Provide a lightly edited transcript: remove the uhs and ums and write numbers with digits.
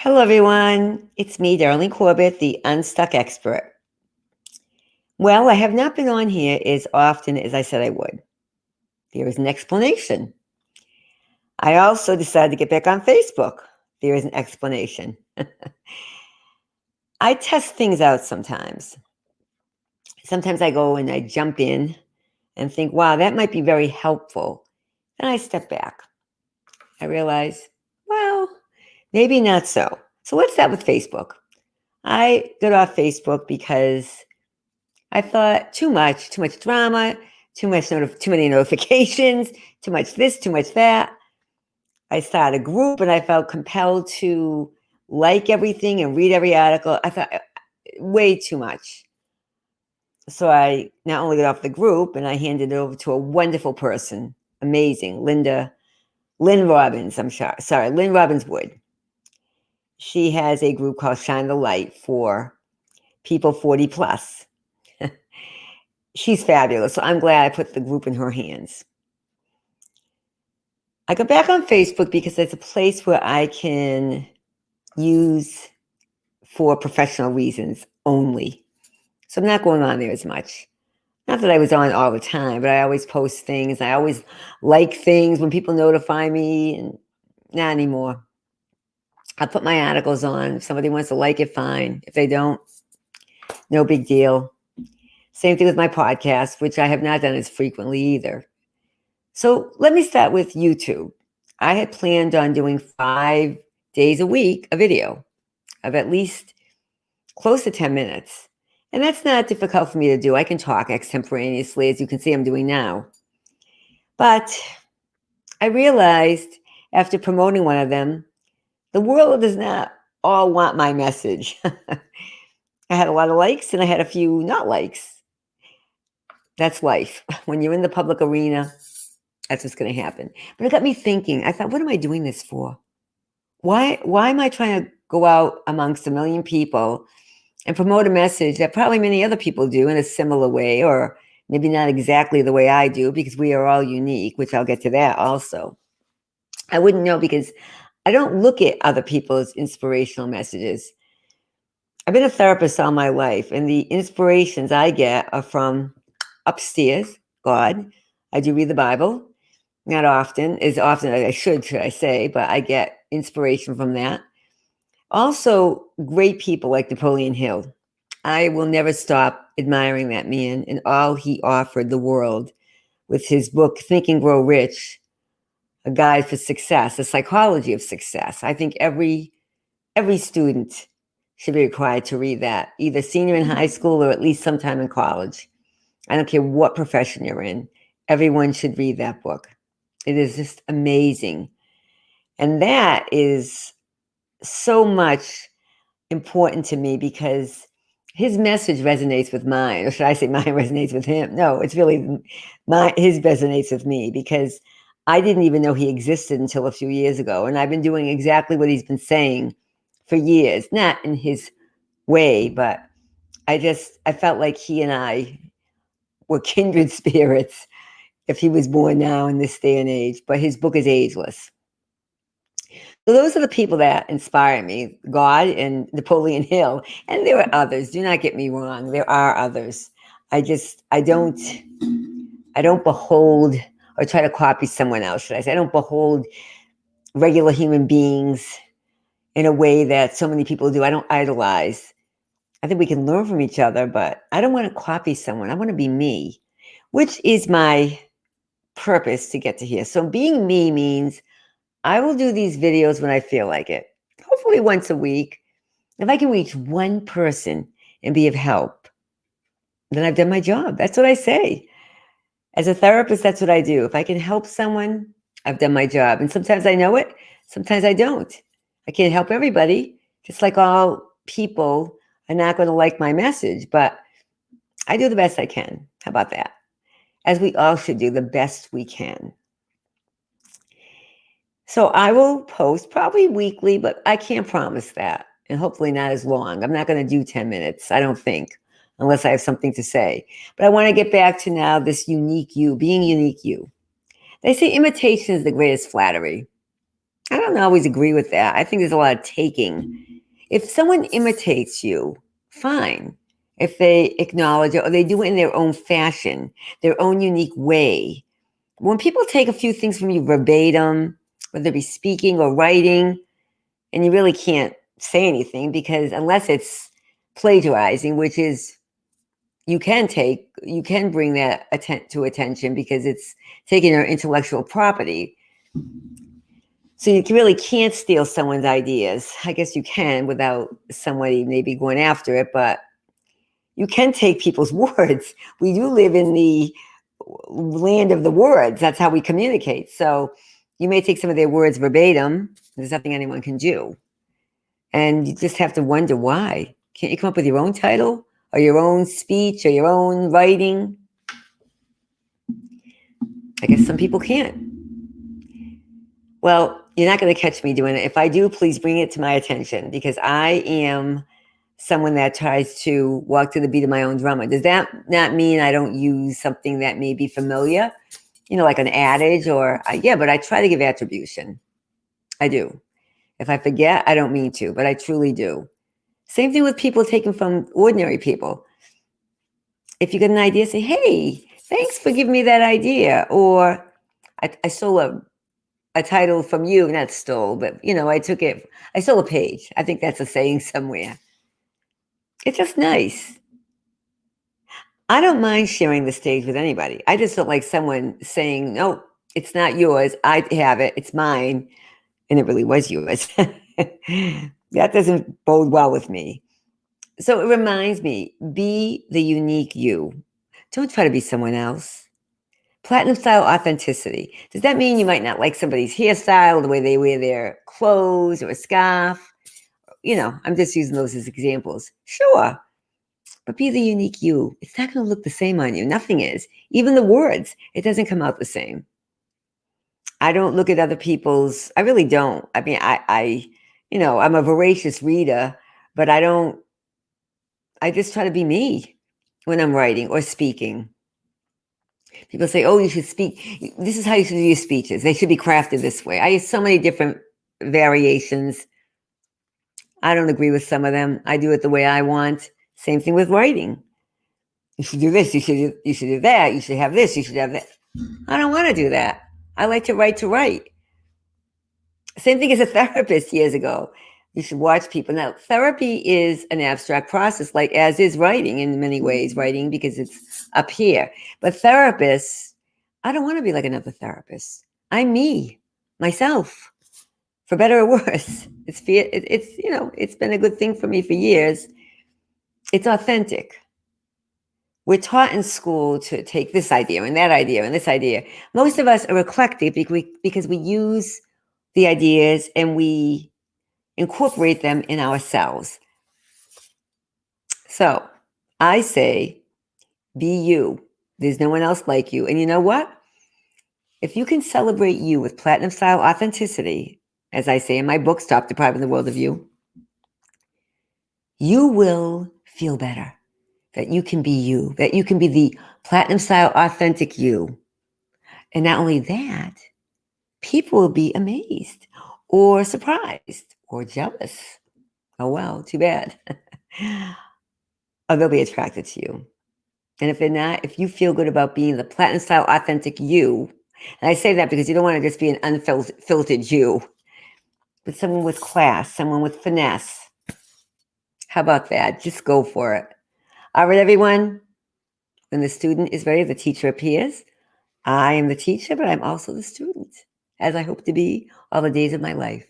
Hello, everyone. It's me, Darlene Corbett, the UnStuck expert. Well, I have not been on here as often as I said I would. There is an explanation. I also decided to get back on Facebook. There is an explanation. I test things out sometimes. Sometimes I go and I jump in and think, wow, that might be very helpful. Then I step back. I realize, well, maybe not so. So let's start with Facebook. I got off Facebook because I thought too much drama, too many notifications, too much this, too much that. I started a group and I felt compelled to like everything and read every article. I thought way too much. So I not only got off the group and I handed it over to a wonderful person, amazing, Lynn Robbins, Lynn Robbins Wood. She has a group called Shine the Light for people 40 plus. She's fabulous. So I'm glad I put the group in her hands. I go back on Facebook because it's a place where I can use for professional reasons only. So I'm not going on there as much. Not that I was on all the time, but I always post things. I always like things when people notify me, and not anymore. I put my articles on. If somebody wants to like it, fine. If they don't, no big deal. Same thing with my podcast, which I have not done as frequently either. So let me start with YouTube. I had planned on doing 5 days a week a video of at least close to 10 minutes. And that's not difficult for me to do. I can talk extemporaneously, as you can see I'm doing now. But I realized after promoting one of them, the world does not all want my message. I had a lot of likes and I had a few not likes. That's life. When you're in the public arena, that's what's going to happen. But it got me thinking. I thought, what am I doing this for? Why am I trying to go out amongst a million people and promote a message that probably many other people do in a similar way, or maybe not exactly the way I do, because we are all unique, which I'll get to that also. I wouldn't know because I don't look at other people's inspirational messages. I've been a therapist all my life, and the inspirations I get are from upstairs, God. I do read the Bible. Not often, as often as I should I say, but I get inspiration from that. Also, great people like Napoleon Hill. I will never stop admiring that man and all he offered the world with his book, Think and Grow Rich, A Guide for Success, The Psychology of Success. I think every student should be required to read that, either senior in high school or at least sometime in college. I don't care what profession you're in. Everyone should read that book. It is just amazing. And that is so much important to me because his message resonates with mine, or should I say mine resonates with him? No, it's really his resonates with me because I didn't even know he existed until a few years ago. And I've been doing exactly what he's been saying for years, not in his way, but I felt like he and I were kindred spirits if he was born now in this day and age, but his book is ageless. So those are the people that inspire me, God and Napoleon Hill. And there are others. Do not get me wrong. There are others. I don't behold or try to copy someone else, should I say. I don't behold regular human beings in a way that so many people do. I don't idolize. I think we can learn from each other, but I don't want to copy someone. I want to be me, which is my purpose to get to here. So being me means I will do these videos when I feel like it, hopefully once a week. If I can reach one person and be of help, then I've done my job. That's what I say. As a therapist, that's what I do. If I can help someone, I've done my job. And sometimes I know it, sometimes I don't. I can't help everybody, just like all people are not going to like my message, but I do the best I can. How about that? As we all should do the best we can. So I will post probably weekly, but I can't promise that. And hopefully not as long. I'm not going to do 10 minutes, I don't think, unless I have something to say. But I want to get back to now this unique you, being unique you. They say imitation is the greatest flattery. I don't always agree with that. I think there's a lot of taking. If someone imitates you, fine. If they acknowledge it or they do it in their own fashion, their own unique way. When people take a few things from you verbatim, whether it be speaking or writing, and you really can't say anything because unless it's plagiarizing, which is you can bring that to attention because it's taking your intellectual property. So you really can't steal someone's ideas. I guess you can without somebody maybe going after it, but you can take people's words. We do live in the land of the words. That's how we communicate. So you may take some of their words verbatim. There's nothing anyone can do. And you just have to wonder why. Can't you come up with your own title or your own speech or your own writing? I guess some people can't. Well, you're not going to catch me doing it. If I do, please bring it to my attention because I am someone that tries to walk to the beat of my own drummer. Does that not mean I don't use something that may be familiar? Like an adage yeah, but I try to give attribution. I do. If I forget, I don't mean to, but I truly do. Same thing with people taken from ordinary people. If you get an idea, say, hey, thanks for giving me that idea. Or I stole a title from you, not stole, but I stole a page. I think that's a saying somewhere. It's just nice. I don't mind sharing the stage with anybody. I just don't like someone saying, no, it's not yours. I have it. It's mine. And it really was yours. That doesn't bode well with me. So it reminds me, be the unique you. Don't try to be someone else. Platinum style authenticity. Does that mean you might not like somebody's hairstyle, the way they wear their clothes or a scarf? I'm just using those as examples. Sure. But be the unique you. It's not going to look the same on you. Nothing is. Even the words, it doesn't come out the same. I don't look at other people's, I really don't. I mean, I'm a voracious reader, but I just try to be me when I'm writing or speaking. People say, oh, you should speak. This is how you should do your speeches. They should be crafted this way. I use so many different variations. I don't agree with some of them. I do it the way I want. Same thing with writing. You should do this. You should do that. You should have this. You should have that. I don't want to do that. I like to write to write. Same thing as a therapist years ago. You should watch people. Now, therapy is an abstract process, like as is writing in many ways, writing because it's up here. But therapists, I don't want to be like another therapist. I'm me, myself, for better or worse. It's been a good thing for me for years. It's authentic. We're taught in school to take this idea and that idea and this idea. Most of us are eclectic because we use the ideas and we incorporate them in ourselves. So I say, be you. There's no one else like you. And you know what? If you can celebrate you with platinum style authenticity, as I say in my book, Stop Depriving the World of You, you will feel better that you can be you, that you can be the platinum style authentic you. And not only that, people will be amazed or surprised or jealous. Oh, well, too bad. Or they'll be attracted to you. And if they're not, if you feel good about being the platinum style authentic you, and I say that because you don't want to just be an unfiltered you, but someone with class, someone with finesse. How about that? Just go for it. All right, everyone. When the student is ready, the teacher appears. I am the teacher, but I'm also the student, as I hope to be all the days of my life.